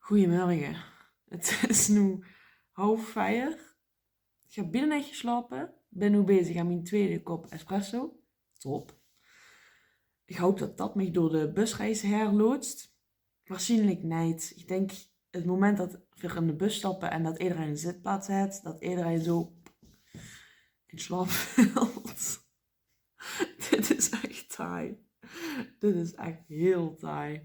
Goedemorgen. Het is nu 3:30. Ik heb binnen net geslapen. Ben nu bezig aan mijn tweede kop espresso. Top. Ik hoop dat dat mij door de busreis herloodst. Waarschijnlijk niet. Ik denk het moment dat we in de bus stappen en dat iedereen een zitplaats heeft, dat iedereen zo in slaap valt. Dit is echt taai. Dit is echt heel taai.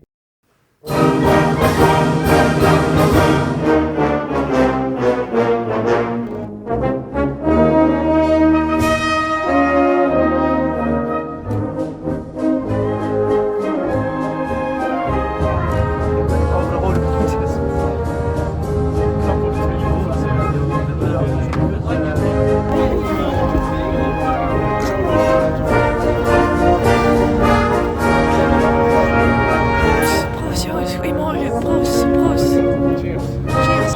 Proost jongens, goedemorgen. Proost, proost. Cheers. Cheers.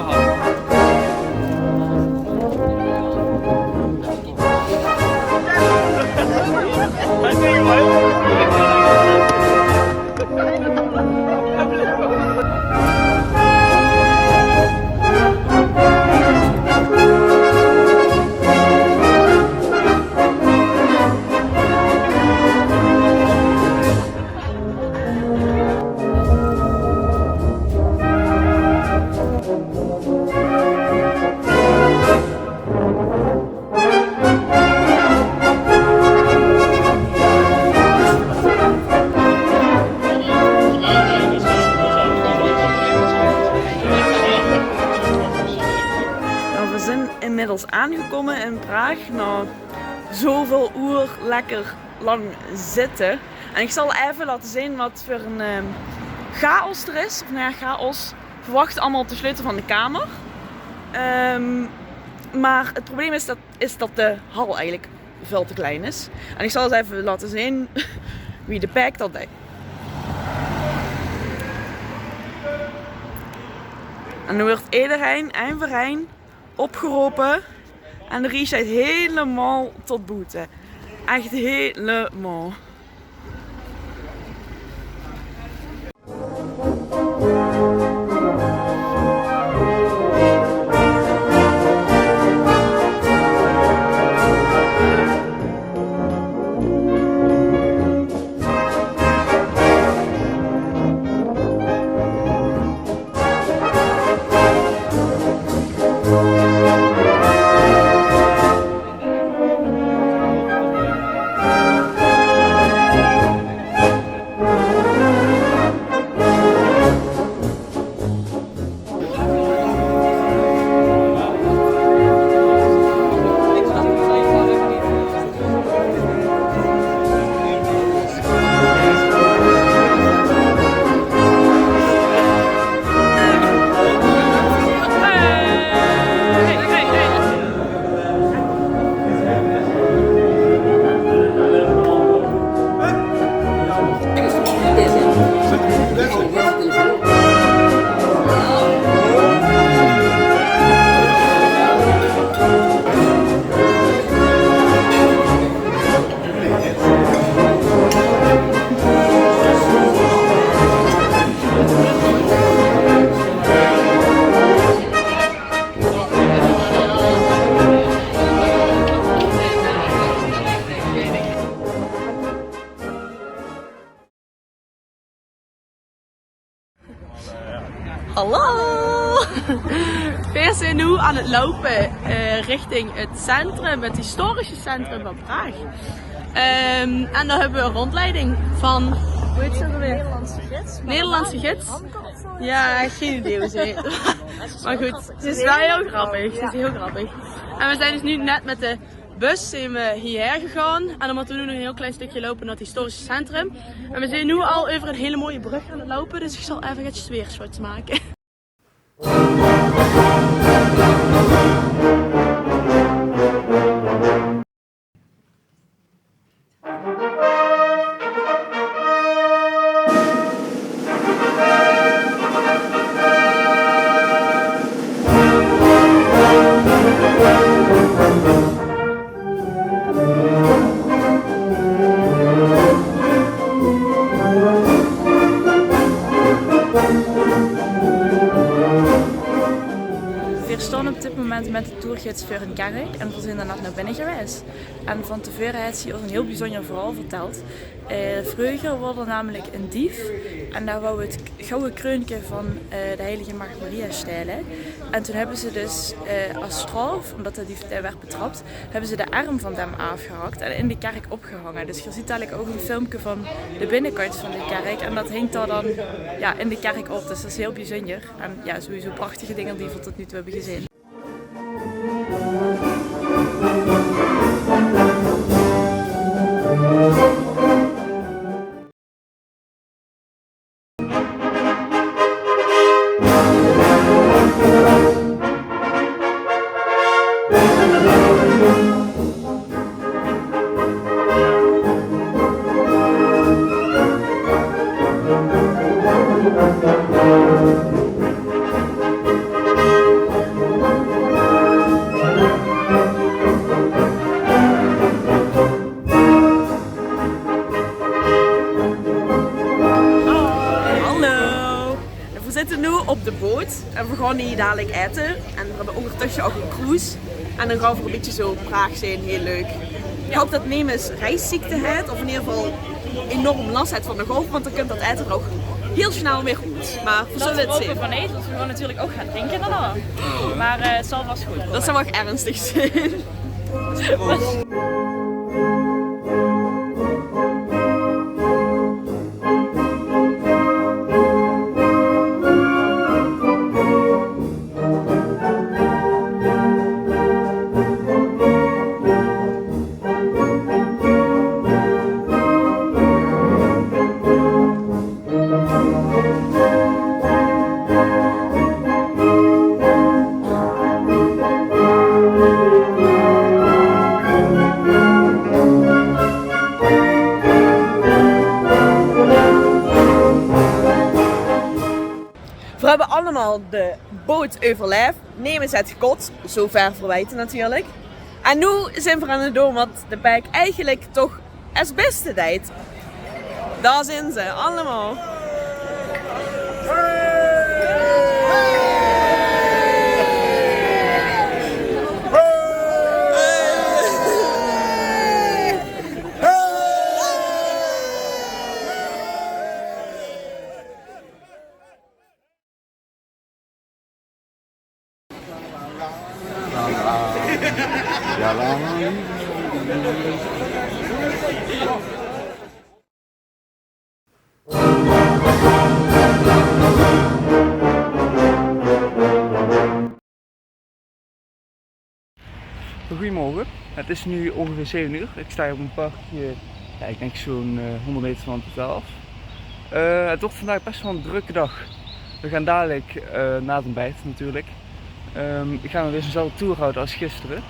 Nou, we zijn inmiddels aangekomen in Praag na zoveel uur lekker lang zitten. En ik zal even laten zien wat voor een chaos er is. Of nou ja, chaos. We wachten allemaal op de sleutel van de kamer. Maar het probleem is dat de hal eigenlijk veel te klein is. En ik zal eens even laten zien wie de pack dat deed. En nu wordt iedereen en verein opgeroepen. En de Ries is helemaal tot boete. Echt helemaal. Hallo! We zijn nu aan het lopen richting het centrum, het historische centrum van Praag. En daar hebben we een rondleiding van, hoe heet ze weer? Nederlandse gids. Ja, geen idee hoe ze heet. Maar goed, het is wel heel grappig. Het is heel grappig. En we zijn dus nu net met de bus zijn we hierher gegaan. En dan moeten we nu nog een heel klein stukje lopen naar het historische centrum. En we zijn nu al over een hele mooie brug aan het lopen. Dus ik zal even het sfeershots maken. staan op dit moment met de toergids voor een kerk en we zijn daar net naar binnen geweest. En van tevoren heeft hij ons een heel bijzonder verhaal verteld. Vroeger was er namelijk een dief en daar wou het gouden kroontje van de heilige Maagd Maria stelen. En toen hebben ze dus als straf, omdat de dief werd betrapt, hebben ze de arm van hem afgehakt en in de kerk opgehangen. Dus je ziet eigenlijk ook een filmpje van de binnenkant van de kerk en dat hangt daar dan in de kerk op. Dus dat is heel bijzonder en ja, sowieso prachtige dingen die we tot nu toe hebben gezien. We zitten nu op de boot en we gaan hier dadelijk eten. En we hebben ondertussen ook een cruise. En dan gaan we een beetje zo Praag zijn, heel leuk. Ik hoop dat Nemes reisziekte heeft, of in ieder geval enorm last heeft van de golf, want dan komt dat eten nog heel snel weer goed. Maar we zullen het zien. Van eten, dus we gaan natuurlijk ook gaan drinken daarna. Maar het zal vast goed komen. Dat zou wel ernstig zijn. We hebben allemaal de boot overleefd. Nemen ze het gekotst, zover verwijten natuurlijk. En nu zijn we aan het doen wat de pijk eigenlijk toch het beste deed. Daar zijn ze, allemaal. Goedemorgen, het is nu ongeveer 7 uur. Ik sta hier op een parkje, ik denk zo'n 100 meter van het hotel af. Het wordt vandaag best wel een drukke dag. We gaan dadelijk na het ontbijt natuurlijk. Ik ga weer zo'nzelfde tour houden als gisteren.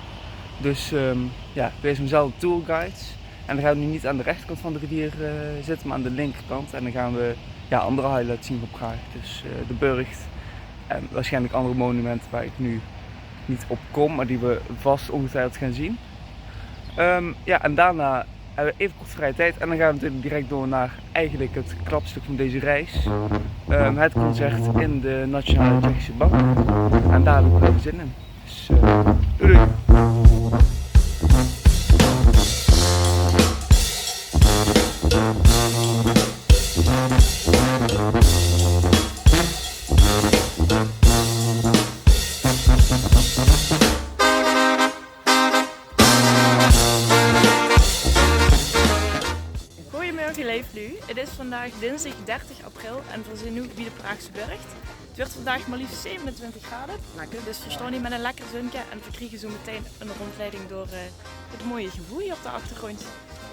Dus weer zo'nzelfde tourguides. En dan gaan we nu niet aan de rechterkant van de rivier zitten, maar aan de linkerkant. En dan gaan we andere highlights zien van Praag. Dus de Burgt en waarschijnlijk andere monumenten waar ik nu niet op kom, maar die we vast ongetwijfeld gaan zien. En daarna hebben we even kort vrije tijd en dan gaan we natuurlijk direct door naar eigenlijk het klapstuk van deze reis. Het concert in de Nationale Tsjechische Bank. En daar heb ik wel zin in. Dus doei doei! Het is vandaag dinsdag 30 april en we zijn nu bij de Praagse Burgt. Het wordt vandaag maar liefst 27 graden. Lekker, dus we staan hier met een lekker zonnetje en we krijgen zo meteen een rondleiding door het mooie gevoel hier op de achtergrond.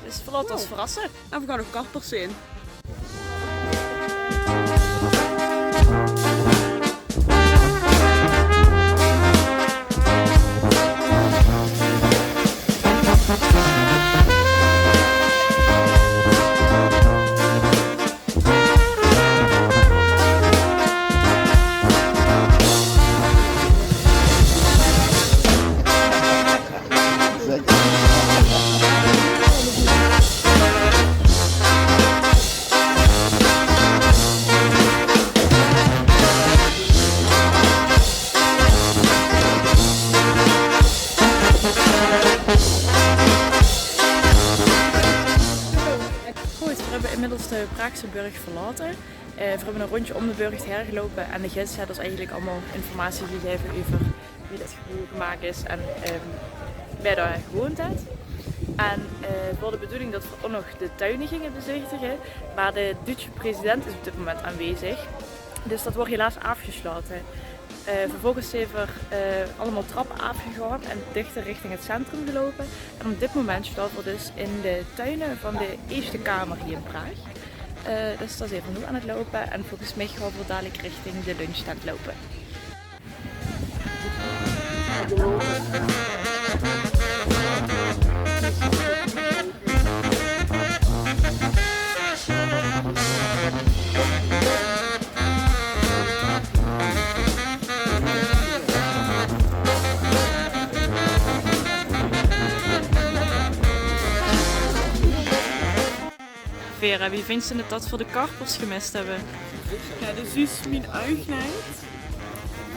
Dus laat ons verrassen. En we gaan ook karpers zien. Praagse burcht verlaten. We hebben een rondje om de burcht hergelopen en de gids heeft ons eigenlijk allemaal informatie gegeven over wie dat gebouw gemaakt is en wij daar gewoond hebben. En het was de bedoeling dat we ook nog de tuinen gingen bezichtigen, maar de Duitse president is op dit moment aanwezig. Dus dat wordt helaas afgesloten. Vervolgens zijn we allemaal trappen afgegaan en dichter richting het centrum gelopen. En op dit moment staan we dus in de tuinen van de Eerste Kamer hier in Praag. Dus dat is even nu aan het lopen en volgens mij gaan we dadelijk richting de lunchstand lopen. Vera, wie vindt ze dat voor de karpers gemist hebben? Ja, dus is mijn eigenheid.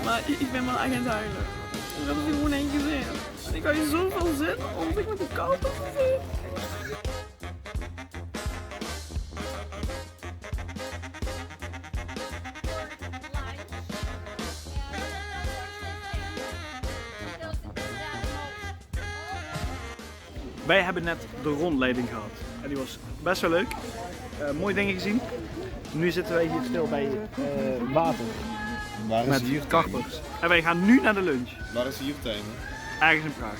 Maar ik ben wel echt aan het huilen. Ik heb er gewoon één gezien. En ik had je zoveel zin om zich met de karpers te zien. Wij hebben net de rondleiding gehad en die was best wel leuk. Mooie dingen gezien. Nu zitten wij hier stil bij water Waar is met de jurtuin? karpers. En wij gaan nu naar de lunch. Waar is de jurtuin? Ergens in Praag.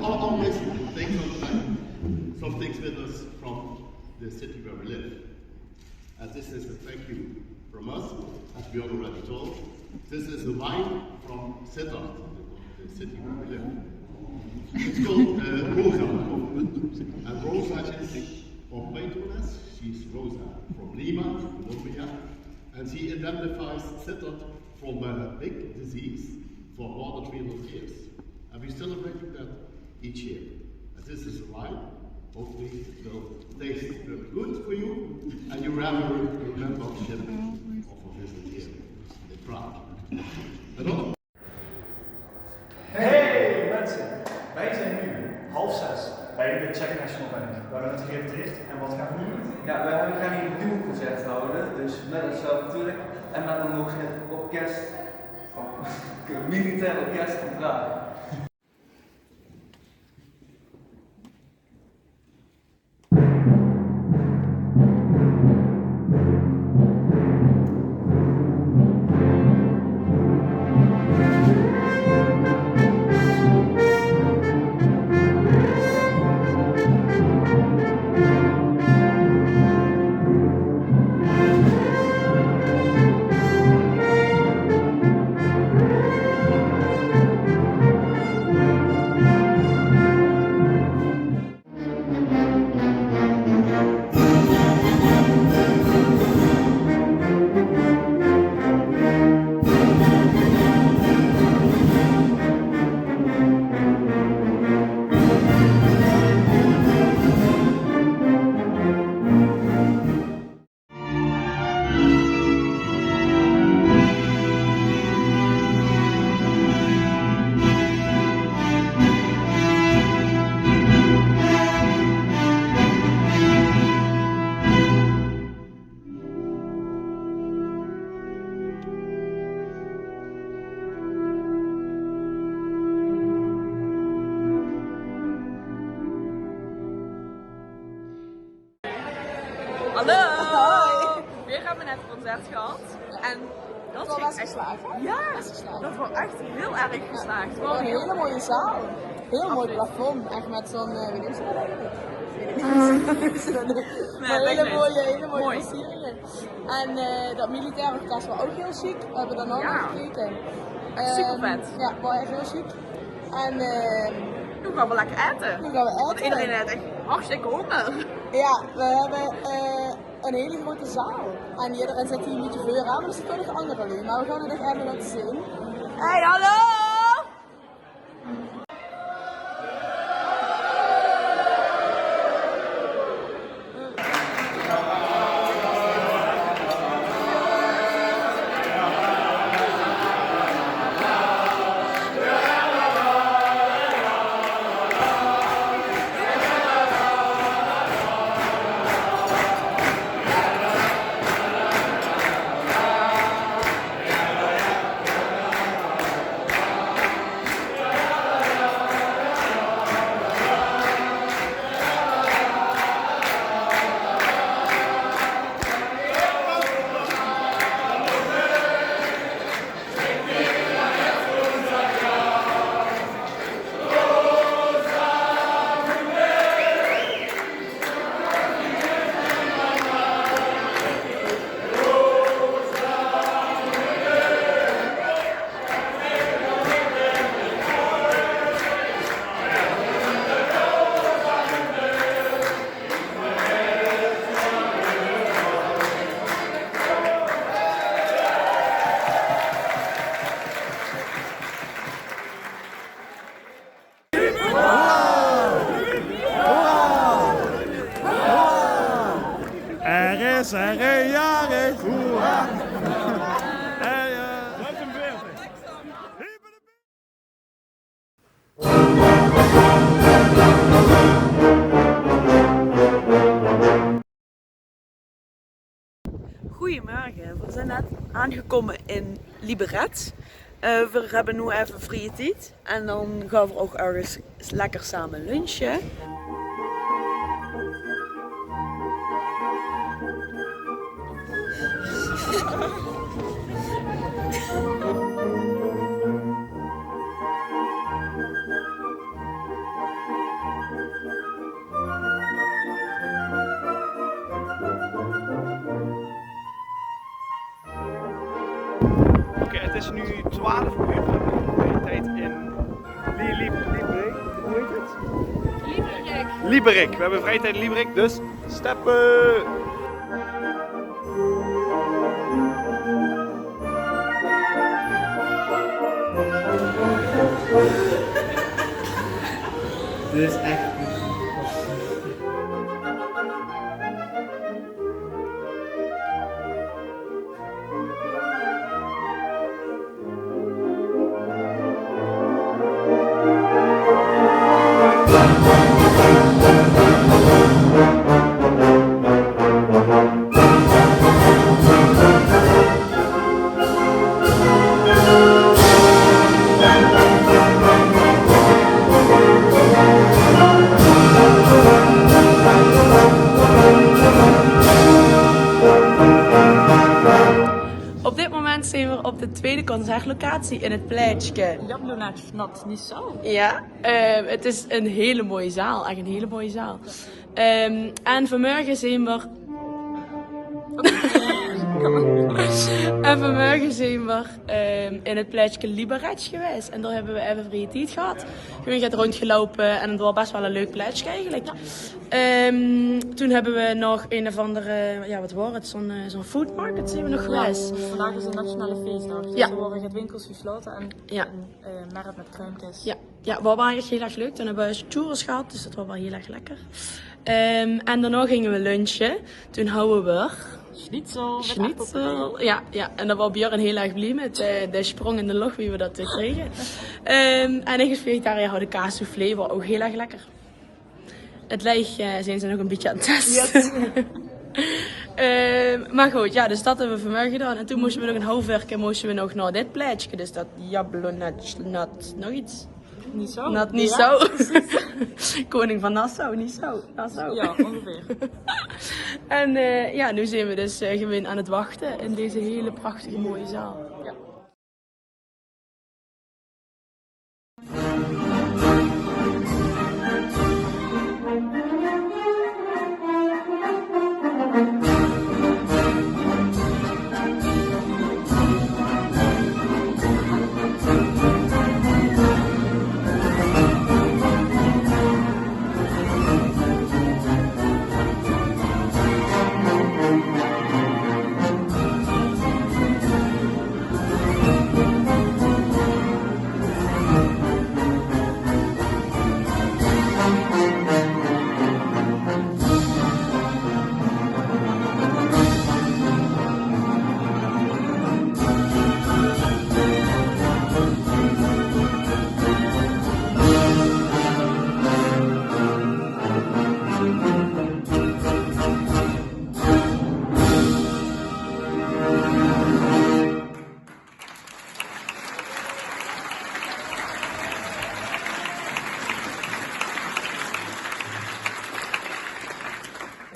Always some things with us from the city where we live. And this is a thank you from us, as we already told. This is the wine from Sittard, the city where we live. It's called Rosa. And Rosa is of Beethoven. She's Rosa from Lima, Colombia. And she identifies Sittard from a big disease for more than 300 years. And we're celebrating that each year. And this is a wine. Hopefully it will taste very good for you. And you remember of a visit here in Prague. Hey mensen, wij zijn nu 5:30 bij de Czech National Bank. We hebben het gerepeteerd en wat gaan we nu doen? Ja, we gaan hier een duo-concert houden, dus met onszelf natuurlijk. En met dan nog het orkest, het militair orkest van Praag. Hallo! Weer hebben we net een concert gehad. En Dat was ging best echt geslaagd, hè? Ja, Best geslaagd. dat was echt heel erg geslaagd. Het Wel was een heel hele mooie zaal. Heel mooi Absoluut. plafond. Echt met zo'n, weet je wat eigenlijk? Maar hele backlight. mooie Mooi. versieringen. En dat militaire orkest was ook heel chic. We hebben daar nog Ja. naar gekeken. Super vet. Ja, was echt heel chic. En Toen gaan we lekker eten. nu gaan we Want eten. iedereen heeft echt hartstikke honger. Ja, we hebben een hele grote zaal. En iedereen zit hier een beetje voor aan, maar er zitten ook nog andere lui. Maar we gaan het echt even laten zien. Hey, hallo! Er is er een jarig, hoera! Goedemorgen, we zijn net aangekomen in Liberec. We hebben nu even vrije tijd en dan gaan we ook ergens lekker samen lunchen. Oké, het is nu 12 uur. We hebben de tijd in Liberec. Hoe heet het? Liberec. We hebben vrije tijd in Liberec, dus steppen! Dit is echt. Op dit moment zijn we op de tweede concertlocatie in het Pleitje. Jablonat, niet zo. Ja, het is een hele mooie zaal. Echt een hele mooie zaal. En vanmorgen zijn we... En vanmorgen zijn we in het plaatsje Liberec geweest. En daar hebben we even vrije tijd gehad. We zijn rondgelopen en het was best wel een leuk plaatsje eigenlijk. Toen hebben we nog een of andere, ja wat was het, zo'n food market zijn we nog geweest. Vandaag is een nationale feestdag, dus Ja. er worden het winkels gesloten en Ja. een markt met kruimpjes. Ja, ja, dat was eigenlijk heel erg leuk. Toen hebben we churros gehad, dus dat was wel heel erg lekker. En daarna gingen we lunchen. Toen houden we Schnitzel. Ja, en daar was Björn heel erg blij met. De sprong in de lucht wie we dat kregen. En ik als vegetariër hou de kaassoufflé, was ook heel erg lekker. Het lijf zijn ze nog een beetje aan het testen. Maar goed, ja, dus dat hebben we vanmorgen gedaan. En toen moesten we nog een half werken, moesten we nog naar dit plaatsje. Dus dat Jablonat, nog iets. Niet zo? Niet zo. Koning van Nassau, niet zo. Nassau. Ja, ongeveer. En ja, nu zijn we dus gewoon aan het wachten in deze hele prachtige mooie zaal. Ja.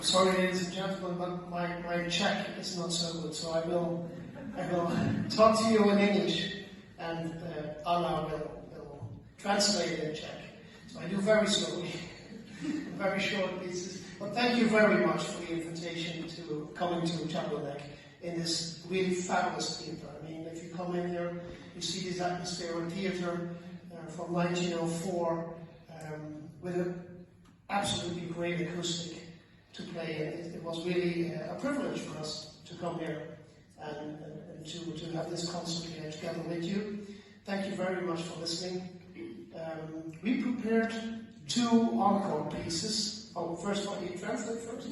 Sorry, ladies and gentlemen, but my Czech is not so good, so I will talk to you in English, and Anna will translate it in Czech. So I do very slowly, very short pieces. But thank you very much for the invitation to coming to Jablonec in this really fabulous theatre. I mean, if you come in here, you see this atmosphere of theatre from 1904 with an absolutely great acoustic to play. It was really a privilege for us to come here and to have this concert here together with you. Thank you very much for listening. We prepared 2 encore pieces. Oh, first one, you translate first?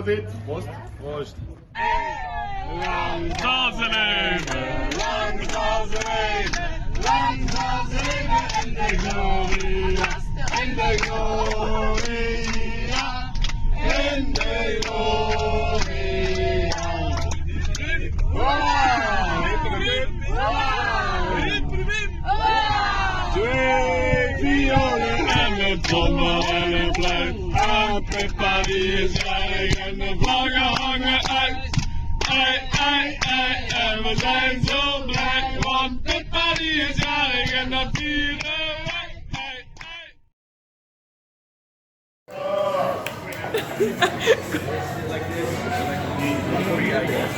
Proost! Proost! Proost! Lang zal ze leven, lang zal ze leven, lang zal ze leven in de gloria, in de gloria, in de gloria. Twee violen en een trommel en een fluit. En Pippa die is jarig en de vlaggen hangen uit. Ei, ei, ei, en we zijn zo blij, want Pippa die is jarig en dat vieren wij. Ei, ei.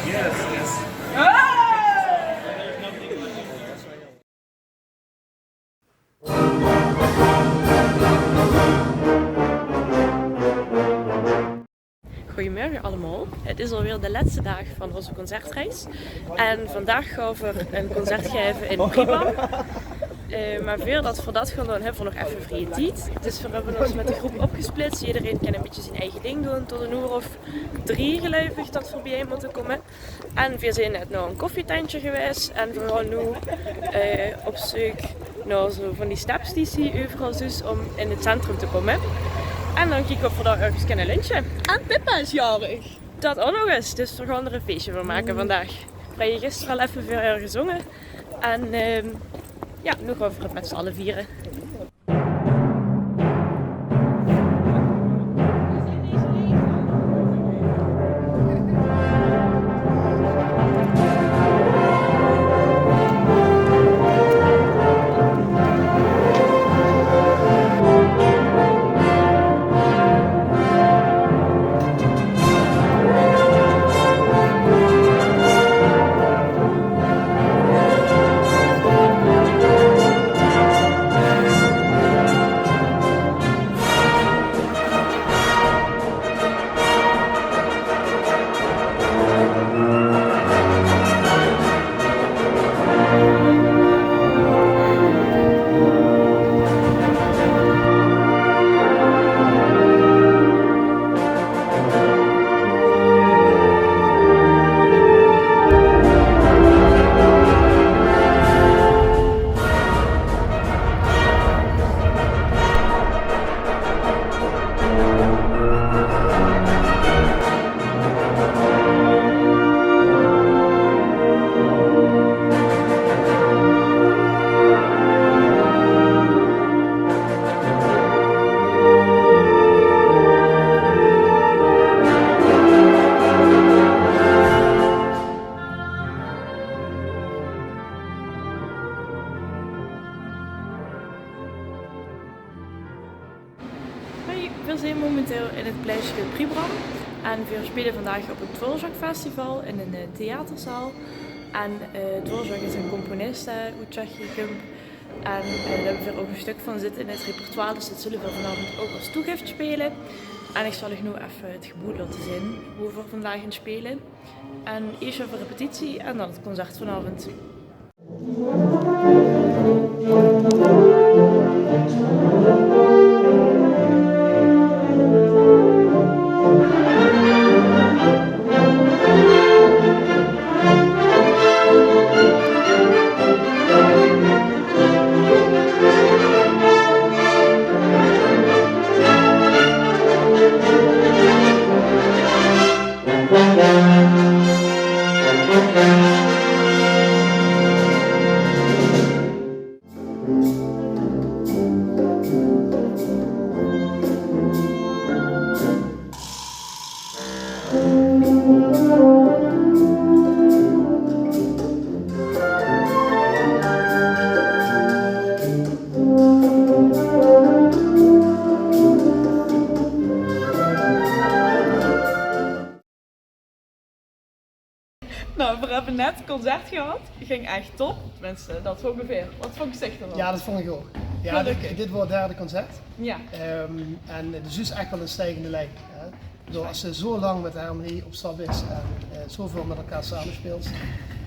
Yes. Goedemorgen allemaal. Het is alweer de laatste dag van onze concertreis. En vandaag gaan we een concert geven in Pribam. Maar voordat we dat gaan doen, hebben we nog even vrije tijd. Dus we hebben ons met de groep opgesplitst. Iedereen kan een beetje zijn eigen ding doen. Tot 3:00 geloof ik dat we bijeen moeten komen. En we zijn net naar een koffietentje geweest. En we gaan nu op zoek naar zo van die steps die zie overal dus om in het centrum te komen. En dan kijken of we daar ergens kunnen lunchen. En Pippa is jarig. Dat ook nog eens. Dus we gaan er een feestje van maken vandaag. We hebben gisteren al even voor haar gezongen. En ja, nu gaan we het met z'n allen vieren. We zijn momenteel in het pleintje Pribram en we spelen vandaag op het Dvorak-festival in een theaterzaal. En Dvorak is een componist uit Tsjechië. En daar hebben we ook een stuk van zitten in het repertoire, dus dat zullen we vanavond ook als toegift spelen. En ik zal u nu even het geboek laten zien hoe we vandaag gaan spelen. En eerst even repetitie en dan het concert vanavond. Nou, we hebben net het concert gehad. Het ging echt top. Tenminste, dat ongeveer. Wat vond je ervan? Ja, dat vond ik ook. Ja, dit wordt het derde concert. Ja. En het is dus echt wel een stijgende lijn. Als ze zo lang met de harmonie op stap is en zoveel met elkaar samenspeelt,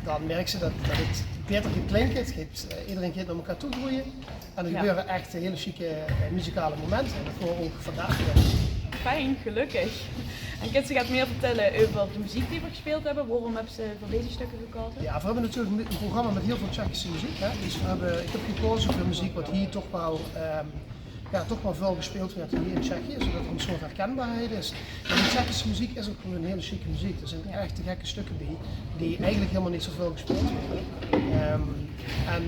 dan merk je dat het beter gaat klinken. Het geeft, iedereen gaat naar elkaar toe groeien. En er gebeuren echt hele chique muzikale momenten. En dat gewoon ook vandaag weer. Fijn, gelukkig. En Kitse gaat meer vertellen over de muziek die we gespeeld hebben. Waarom hebben ze voor deze stukken gekozen? Ja, we hebben natuurlijk een programma met heel veel Tsjechische muziek. Hè? Dus ik heb gekozen voor muziek wat hier toch wel veel gespeeld werd hier in Tsjechië, zodat er een soort herkenbaarheid is. En de Tsjechische muziek is ook gewoon een hele chique muziek. Er zijn echt te gekke stukken bij die eigenlijk helemaal niet zoveel gespeeld worden. En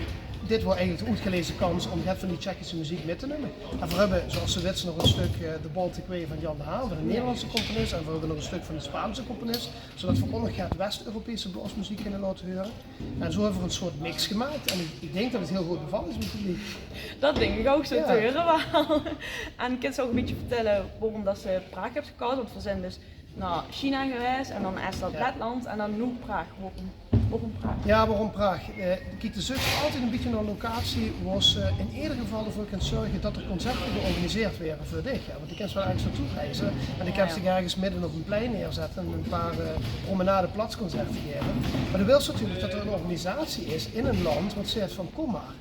dit wordt eigenlijk de uitgelezen kans om het van die Tsjechische muziek mee te nemen. En we hebben, zoals ze weten, nog een stuk de Baltic Way van Jan de Haan, van een Nederlandse componist. En we hebben nog een stuk van een Spaanse componist, zodat we ook nog West-Europese bluesmuziek kunnen laten horen. En zo hebben we een soort mix gemaakt. En ik denk dat het heel goed bevallen is met het publiek. Dat denk ik ook zo te horen wel. En Kit zou ook een beetje vertellen waarom dat ze Praag heeft gekozen. Want we zijn dus naar China geweest en dan Estland, Letland en dan nu Praag. Waarom Praag? Ja, waarom Praag? Kijk, de zoekt altijd een beetje naar een locatie waar ze in ieder geval ervoor kunnen zorgen dat er concerten georganiseerd werden voor dich. Ja. Want die kan ze wel ergens naartoe reizen en die kan zich ergens midden op een plein neerzetten en een paar promenade platsconcerten geven. Maar dat wil natuurlijk dat er een organisatie is in een land wat zegt van kom maar.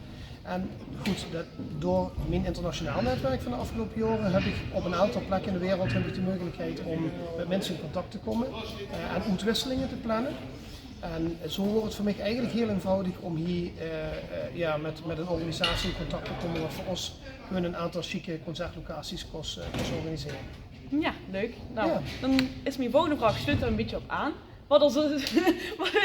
En goed, door mijn internationaal netwerk van de afgelopen jaren heb ik op een aantal plekken in de wereld de mogelijkheid om met mensen in contact te komen en uitwisselingen te plannen. En zo wordt het voor mij eigenlijk heel eenvoudig om hier met een organisatie in contact te komen wat voor ons gewoon een aantal chique concertlocaties kan organiseren. Ja, leuk. Nou, dan is mijn volgende vraag, sluit er een beetje op aan. Wat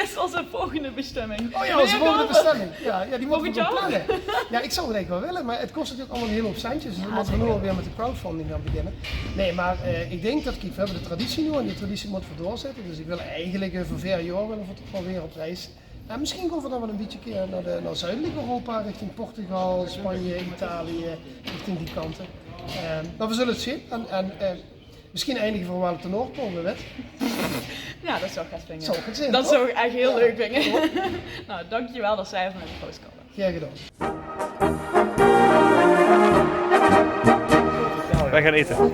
is onze volgende bestemming? Oh ja, onze volgende bestemming. Ja, die moeten we nog plannen. Ja, ik zou het eigenlijk wel willen, maar het kost natuurlijk allemaal een hele hoop centjes. Dus moeten we nu alweer met de crowdfunding gaan beginnen. Nee, maar ik denk dat we hebben de traditie nu en die traditie moeten we doorzetten. Dus ik wil eigenlijk voor 4 jaar willen we toch wel weer op reis. En misschien gaan we dan wel een beetje keer naar zuidelijk Europa, richting Portugal, Spanje, Italië, richting die kanten. Maar we zullen het zien. Misschien eindigen we wel op de Noordpool, weet. Ja, dat zou ik echt vinden. Zin, dat zou ik echt heel leuk vinden. Nou, dankjewel dat zij van de post komen. Graag gedaan. Wij gaan eten.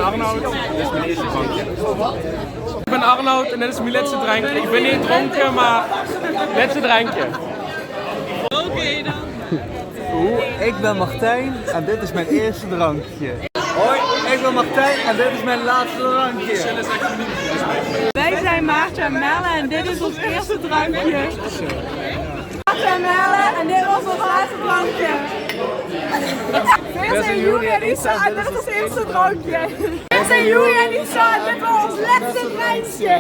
Arnoud, dit is mijn eerste drankje. Ik ben Arnoud en dit is mijn laatste drankje. Ik ben niet dronken, maar laatste drankje. Oké dan. Ik ben Martijn en dit is mijn eerste drankje. Hoi, ik ben Martijn en dit is mijn laatste drankje. Wij zijn Maartje en Melle en dit is ons eerste drankje. Maartje en Melle en dit was ons laatste drankje. Wij zijn Juri en Isa en dit is ons eerste drankje. Wij zijn Juri en Isa en dit was ons laatste drankje.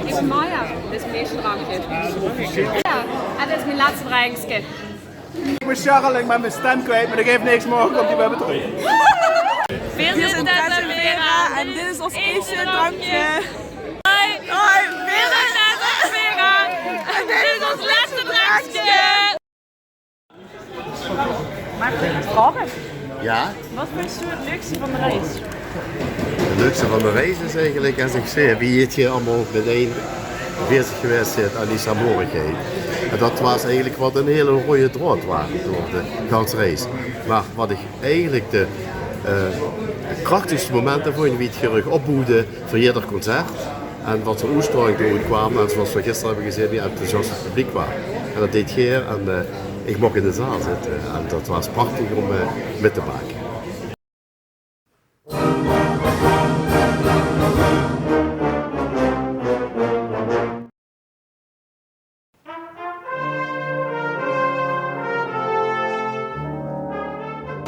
Ik ben Maya, dit is mijn eerste drankje. Ja, en dit is mijn laatste drankje. Ik ben Charles, ik ben mijn stem kwijt, maar dat geeft niks, morgen komt hij bij me terug. We zijn Tess en Vera en dit is ons eerste drankje. Hoi, hoi, we zijn Tess en Vera en dit is ons laatste drankje. Maar ik vind het grappig. Ja? Wat vind je het leukste van de reis? Het leukste van de reis is eigenlijk, als ik zeg, wie het hier allemaal meteen bezig geweest zit aan die saamhorigheid. En dat was eigenlijk wat een hele rode draad was door de ganse reis. Maar wat ik eigenlijk de krachtigste momenten vond, wie het terug opboede voor ieder concert. En wat voor oerstroming toen kwam, en zoals we gisteren hebben gezien, wie enthousiast het publiek was. En dat deed Geer en ik mocht in de zaal zitten. En dat was prachtig om mee te maken.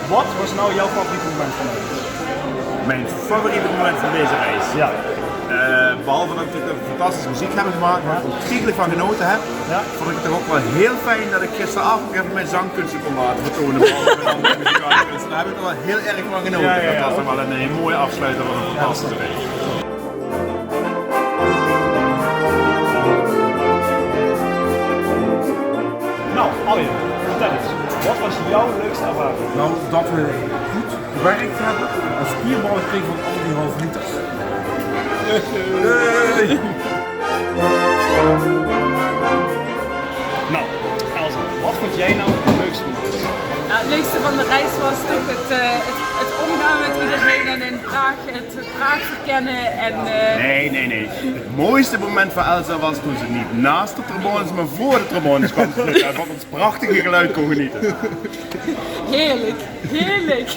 Wat was nou jouw favoriete moment van de reis? Mijn favoriete moment van deze reis? Ja. Behalve dat ik natuurlijk fantastische muziek heb gemaakt, waar ik ontiegelijk van genoten heb, vond ik het toch ook wel heel fijn dat ik gisteravond even mijn zangkunsten kon laten vertonen. Daar heb ik er wel heel erg van genoten. Dat was dan wel een mooie afsluiter van een fantastische reis. Nou, Arjen, vertel eens. Wat was jouw leukste ervaring? Nou, dat we goed gewerkt hebben, een spierballen kregen van al die halve liters. Nou, Elsa, wat vond jij nou het leukste moment? Nou, het leukste van de reis was toch het omgaan met iedereen en in Praag, het Praag verkennen en... Nee. Het mooiste moment voor Elsa was toen ze niet naast de trombones, maar voor de trombones kwam te zitten en van ons prachtige geluid kon genieten. Heerlijk, heerlijk.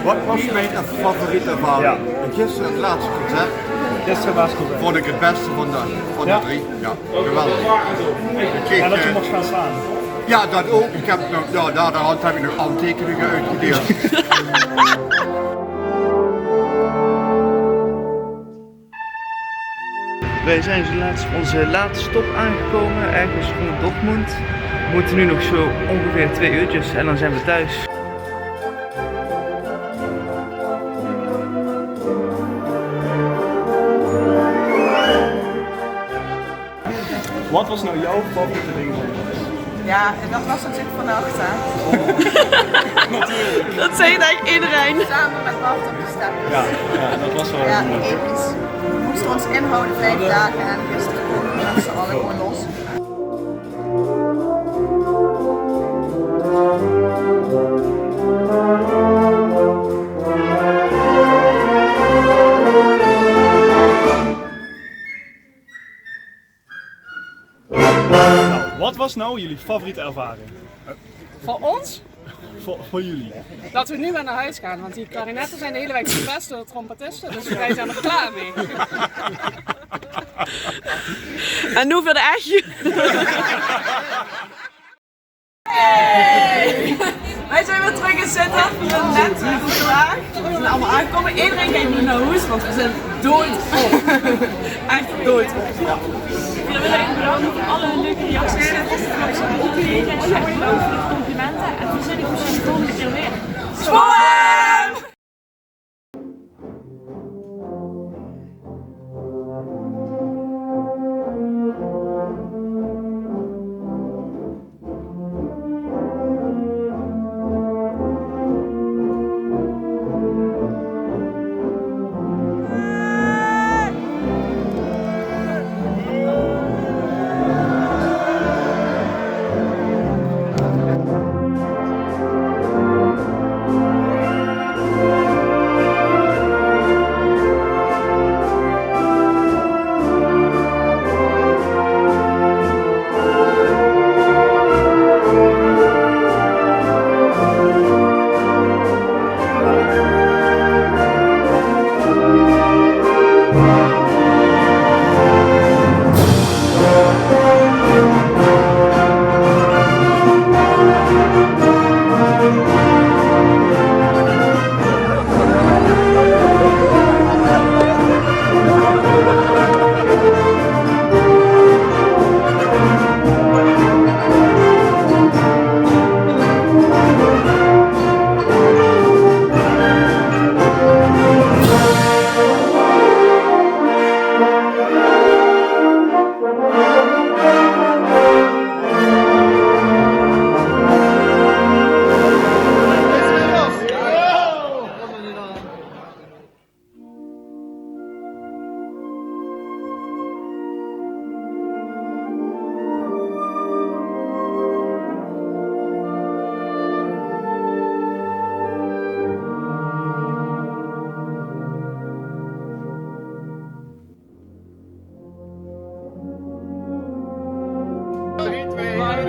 Wat was mijn favoriete ervaring? Gisteren het laatste concert. Gisteren was het vond ik het beste van de drie. Ja, geweldig. En dat je mocht gaan staan? Ja, dat ook. Ik heb nog, daarhand heb ik nog aantekeningen uitgedeeld. Wij zijn onze laatste stop aangekomen, ergens rond Dortmund. We moeten nu nog zo ongeveer 2 uurtjes en dan zijn we thuis. Wat was nou jouw favoriete ding? Ja, en dat was natuurlijk vannacht, hè. Natuurlijk. Dat zegt eigenlijk iedereen. Samen met Bart op de step. Ja, dat was wel Ja, episch. We moesten ons inhouden 5 dagen en gisteren konden we met z'n allen gewoon los. Nou, wat was nou jullie favoriete ervaring? Voor ons? Voor jullie? Dat we nu weer naar huis gaan, want die klarinetten zijn de hele week gepest door de trompetisten, dus wij zijn er klaar mee. En nu voor de echtje. Hey! Wij zijn weer terug in Sittard. We zijn net vandaag. We zijn allemaal aangekomen. Iedereen gaat nu naar huis, want we zijn doodvol. Echt doodvol. Ja. We willen even bedanken voor alle leuke reacties. Ook jullie en bedankt voor de complimenten. En we zien jullie de volgende keer weer. Spoor!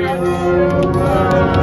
Yes.